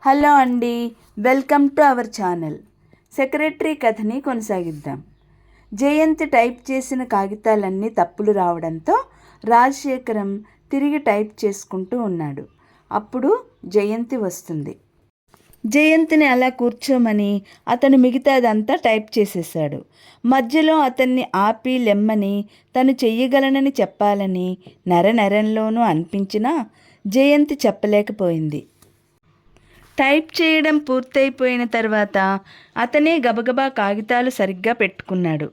Hello అండి, welcome to our channel. Secretary కథని కొనసాగిద్దాం. జయంతి టైప్ చేసిన కాగితాలన్నీ తప్పులు రావడంతో రాజశేఖరం తిరిగి టైప్ చేసుకుంటూ ఉన్నాడు. అప్పుడు జయంతి వస్తుంది. జయంతిని అలా కూర్చోమని అతను మిగతాదంతా టైప్ చేసేశాడు. మధ్యలో అతన్ని ఆపి లెమ్మని, తను చెయ్యగలనని చెప్పాలని నరంలోనూ అనిపించినా జయంతి చెప్పలేకపోయింది. టైప్ చేయడం పూర్తయిపోయిన తర్వాత అతనే గబగబా కాగితాలు సరిగ్గా పెట్టుకున్నాడు.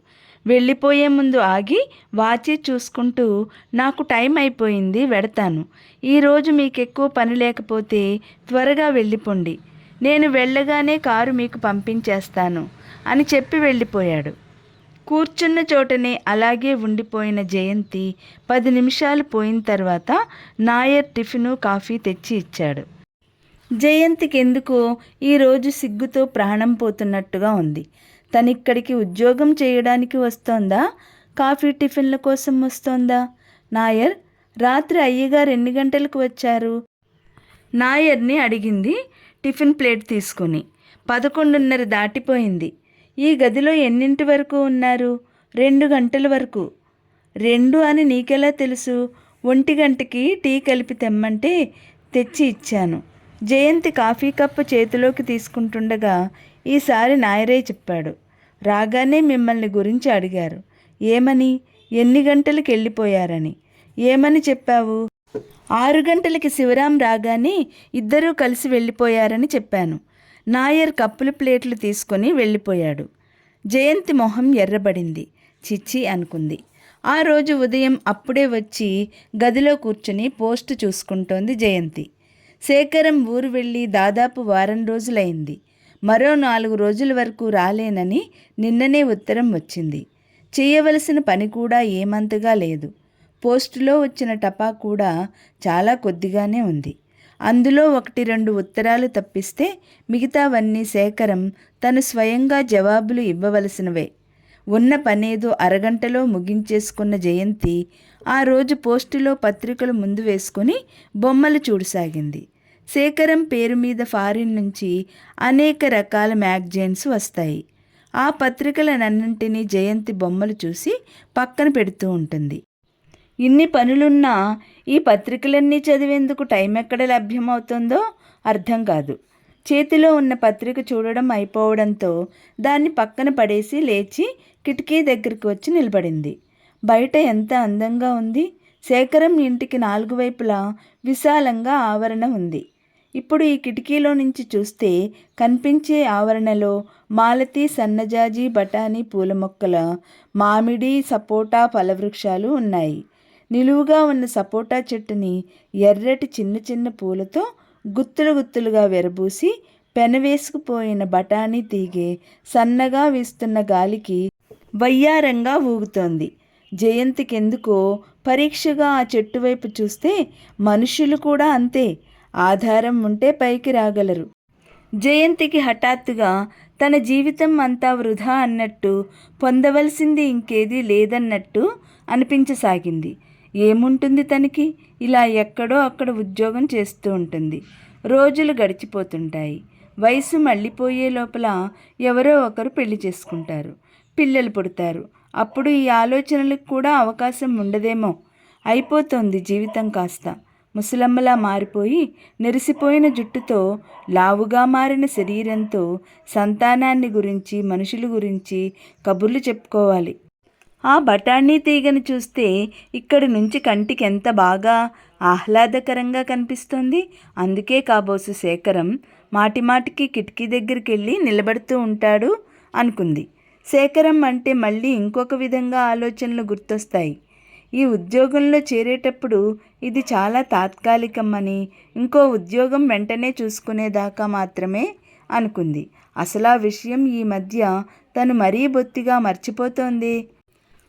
వెళ్ళిపోయే ముందు ఆగి వాచి చూసుకుంటూ, నాకు టైం అయిపోయింది, వెడతాను. ఈరోజు మీకెక్కువ పని లేకపోతే త్వరగా వెళ్ళిపోండి. నేను వెళ్ళగానే కారు మీకు పంపించేస్తాను అని చెప్పి వెళ్ళిపోయాడు. కూర్చున్న చోటనే అలాగే ఉండిపోయిన జయంతి 10 నిమిషాలు పోయిన తర్వాత నాయర్ టిఫిను కాఫీ తెచ్చి ఇచ్చాడు. జయంతికి ఎందుకో ఈరోజు సిగ్గుతో ప్రాణం పోతున్నట్టుగా ఉంది. తనిక్కడికి ఉద్యోగం చేయడానికి వస్తోందా, కాఫీ టిఫిన్ల కోసం వస్తోందా? నాయర్, రాత్రి అయ్యగారు ఎన్ని గంటలకు వచ్చారు? నాయర్ని అడిగింది టిఫిన్ ప్లేట్ తీసుకుని. 11:30 దాటిపోయింది. ఈ గదిలో ఎన్నింటి వరకు ఉన్నారు? 2 గంటల వరకు. 2 అని నీకెలా తెలుసు? 1 గంటకి టీ కలిపి తెమ్మంటే తెచ్చి ఇచ్చాను. జయంతి కాఫీ కప్పు చేతిలోకి తీసుకుంటుండగా ఈసారి నాయరే చెప్పాడు. రాగానే మిమ్మల్ని గురించి అడిగారు. ఏమని? ఎన్ని గంటలకు వెళ్ళిపోయారని. ఏమని చెప్పావు? 6 గంటలకి శివరాం రాగానే ఇద్దరూ కలిసి వెళ్ళిపోయారని చెప్పాను. నాయర్ కప్పులు ప్లేట్లు తీసుకొని వెళ్ళిపోయాడు. జయంతి మొహం ఎర్రబడింది. చిచ్చి అనుకుంది. ఆ రోజు ఉదయం అప్పుడే వచ్చి గదిలో కూర్చుని పోస్టు చూసుకుంటోంది జయంతి. శేఖరం ఊరు వెళ్ళి దాదాపు వారం రోజులైంది. మరో 4 రోజుల వరకు రాలేనని నిన్ననే ఉత్తరం వచ్చింది. చేయవలసిన పని కూడా ఏమంతగా లేదు. పోస్టులో వచ్చిన టపా కూడా చాలా కొద్దిగానే ఉంది. అందులో 1-2 ఉత్తరాలు తప్పిస్తే మిగతావన్నీ శేఖరం తను స్వయంగా జవాబులు ఇవ్వవలసినవే. ఉన్న పనేదో అరగంటలో ముగించేసుకున్న జయంతి ఆ రోజు పోస్టులో పత్రికలు ముందు వేసుకుని బొమ్మలు చూడసాగింది. శేఖరం పేరు మీద ఫారిన్ నుంచి అనేక రకాల మ్యాగజైన్స్ వస్తాయి. ఆ పత్రికలనన్నింటినీ జయంతి బొమ్మలు చూసి పక్కన పెడుతూ ఉంటుంది. ఇన్ని పనులున్నా ఈ పత్రికలన్నీ చదివేందుకు టైం ఎక్కడ లభ్యమవుతుందో అర్థం కాదు. చేతిలో ఉన్న పత్రిక చూడడం అయిపోవడంతో దాన్ని పక్కన పడేసి లేచి కిటికీ దగ్గరికి వచ్చి నిలబడింది. బయట ఎంత అందంగా ఉంది. శేఖరం ఇంటికి 4 వైపులా విశాలంగా ఆవరణ ఉంది. ఇప్పుడు ఈ కిటికీలో నుంచి చూస్తే కనిపించే ఆవరణలో మాలతి, సన్నజాజి, బఠానీ పూల మొక్కల, మామిడి, సపోటా ఫలవృక్షాలు ఉన్నాయి. నిలువుగా ఉన్న సపోటా చెట్టుని ఎర్రటి చిన్న చిన్న పూలతో గుత్తులు గుత్తులుగా వెరబూసి పెనవేసుకుపోయిన బఠానీ తీగె సన్నగా వీస్తున్న గాలికి వయ్యారంగా ఊగుతోంది. జయంతికెందుకో పరీక్షగా ఆ చెట్టు వైపు చూస్తే మనుషులు కూడా అంతే, ఆధారం ఉంటే పైకి రాగలరు. జయంతికి హఠాత్తుగా తన జీవితం అంతా వృధా అన్నట్టు, పొందవలసింది ఇంకేదీ లేదన్నట్టు అనిపించసాగింది. ఏముంటుంది తనకి? ఇలా ఎక్కడో అక్కడ ఉద్యోగం చేస్తూ ఉంటుంది. రోజులు గడిచిపోతుంటాయి. వయసు మళ్ళీపోయే లోపల ఎవరో ఒకరు పెళ్లి చేసుకుంటారు, పిల్లలు పుడతారు. అప్పుడు ఈ ఆలోచనలకు కూడా అవకాశం ఉండదేమో. అయిపోతోంది జీవితం కాస్త. ముసలమ్మలా మారిపోయి నెరిసిపోయిన జుట్టుతో, లావుగా మారిన శరీరంతో సంతానాన్ని గురించి, మనుషుల గురించి కబుర్లు చెప్పుకోవాలి. ఆ బఠానీ తీగను చూస్తే ఇక్కడి నుంచి కంటికి ఎంత బాగా ఆహ్లాదకరంగా కనిపిస్తోంది. అందుకే కాబోసు శేఖరం మాటిమాటికి కిటికీ దగ్గరికి వెళ్ళి నిలబడుతూ ఉంటాడు అనుకుంది. శేఖరం అంటే మళ్ళీ ఇంకొక విధంగా ఆలోచనలు గుర్తొస్తాయి. ఈ ఉద్యోగంలో చేరేటప్పుడు ఇది చాలా తాత్కాలికం అని, ఇంకో ఉద్యోగం వెంటనే చూసుకునేదాకా మాత్రమే అనుకుంది. అసలు ఆ విషయం ఈ మధ్య తను మరీ బొత్తిగా మర్చిపోతోంది.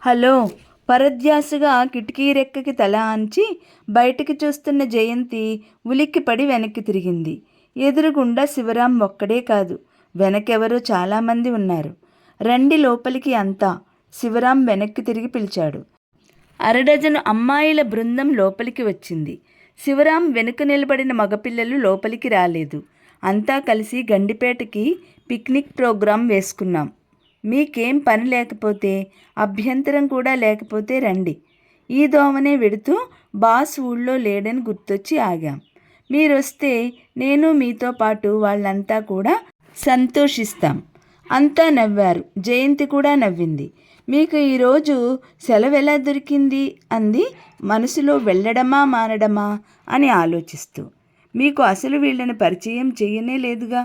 హలో! పరధ్యాసగా కిటికీ రెక్కకి తల ఆంచి బయటికి చూస్తున్న జయంతి ఉలిక్కిపడి వెనక్కి తిరిగింది. ఎదురుగుండా శివరాం ఒక్కడే కాదు, వెనకెవరో చాలామంది ఉన్నారు. రండి లోపలికి అంతా, శివరాం వెనక్కి తిరిగి పిలిచాడు. 1/2 డజను అమ్మాయిల బృందం లోపలికి వచ్చింది. శివరాం వెనుక నిలబడిన మగపిల్లలు లోపలికి రాలేదు. అంతా కలిసి గండిపేటకి పిక్నిక్ ప్రోగ్రాం వేసుకున్నాం. మీకేం పని లేకపోతే, అభ్యంతరం కూడా లేకపోతే రండి. ఈ దోమనే వెడుతూ బాస్ ఊళ్ళో లేడని గుర్తొచ్చి ఆగాం. మీరొస్తే నేను మీతో పాటు వాళ్ళంతా కూడా సంతోషిస్తాం. అంతా నవ్వారు. జయంతి కూడా నవ్వింది. మీకు ఈరోజు సెలవు ఎలా దొరికింది అంది, మనసులో వెళ్ళడమా మానడమా అని ఆలోచిస్తూ. మీకు అసలు వీళ్ళని పరిచయం చెయ్యనే లేదుగా,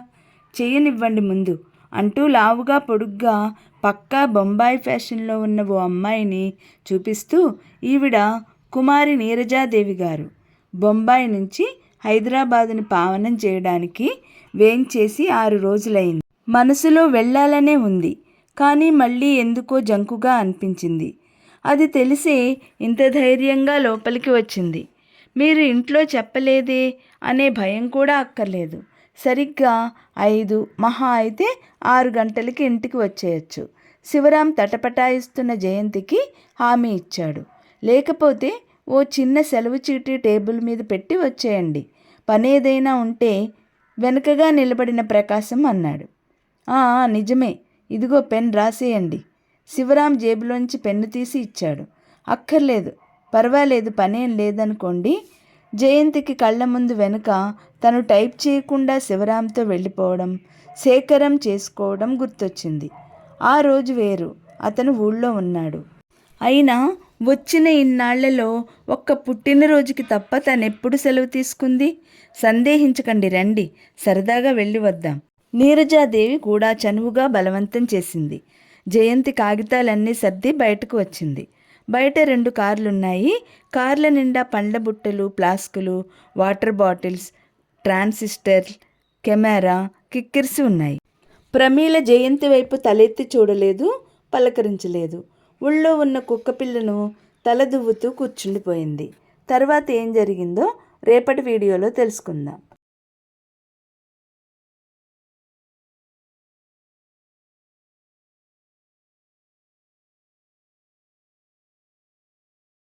చెయ్యనివ్వండి ముందు అంటూ లావుగా పొడుగ్గా పక్కా బొంబాయి ఫ్యాషన్లో ఉన్న ఓ అమ్మాయిని చూపిస్తూ, ఈవిడ కుమారి నీరజాదేవి గారు. బొంబాయి నుంచి హైదరాబాదుని పావనం చేయడానికి వేంచేసి 6 రోజులైంది. మనసులో వెళ్ళాలనే ఉంది, కానీ మళ్ళీ ఎందుకో జంకుగా అనిపించింది. అది తెలిసే ఇంత ధైర్యంగా లోపలికి వచ్చింది. మీరు ఇంట్లో చెప్పలేదే అనే భయం కూడా అక్కర్లేదు. సరిగ్గా 5 మహా అయితే 6 గంటలకి ఇంటికి వచ్చేయచ్చు. శివరాం తటపటాయిస్తున్న జయంతికి హామీ ఇచ్చాడు. లేకపోతే ఓ చిన్న సెలవు చీటీ టేబుల్ మీద పెట్టి వచ్చేయండి, పనేదైనా ఉంటే వెనుకగా నిలబడిన ప్రకాశం అన్నాడు. నిజమే, ఇదిగో పెన్ రాసేయండి. శివరాం జేబులోంచి పెన్ను తీసి ఇచ్చాడు. అక్కర్లేదు, పర్వాలేదు, పనేం లేదనుకోండి. జయంతికి కళ్ళ ముందు వెనుక తను టైప్ చేయకుండా శివరాంతో వెళ్ళిపోవడం, సేకరం చేసుకోవడం గుర్తొచ్చింది. ఆ రోజు వేరు, అతను ఊళ్ళో ఉన్నాడు. అయినా వచ్చిన ఇన్నాళ్లలో ఒక్క పుట్టినరోజుకి తప్ప తనెప్పుడు సెలవు తీసుకుంది? సందేహించకండి, రండి, సరదాగా వెళ్ళి వద్దాం. నీరజాదేవి కూడా చనువుగా బలవంతం చేసింది. జయంతి కాగితాలన్నీ సర్ది బయటకు వచ్చింది. బయట 2 కార్లున్నాయి. కార్ల నిండా పండ్ల బుట్టలు, ఫ్లాస్కులు, వాటర్ బాటిల్స్, ట్రాన్సిస్టర్, కెమెరా, కిక్కిరిసి ఉన్నాయి. ప్రమీల జయంతి వైపు తలెత్తి చూడలేదు, పలకరించలేదు. ఊళ్ళో ఉన్న కుక్కపిల్లను తల దువ్వుతూ కూర్చుండిపోయింది. తర్వాత ఏం జరిగిందో రేపటి వీడియోలో తెలుసుకుందాం.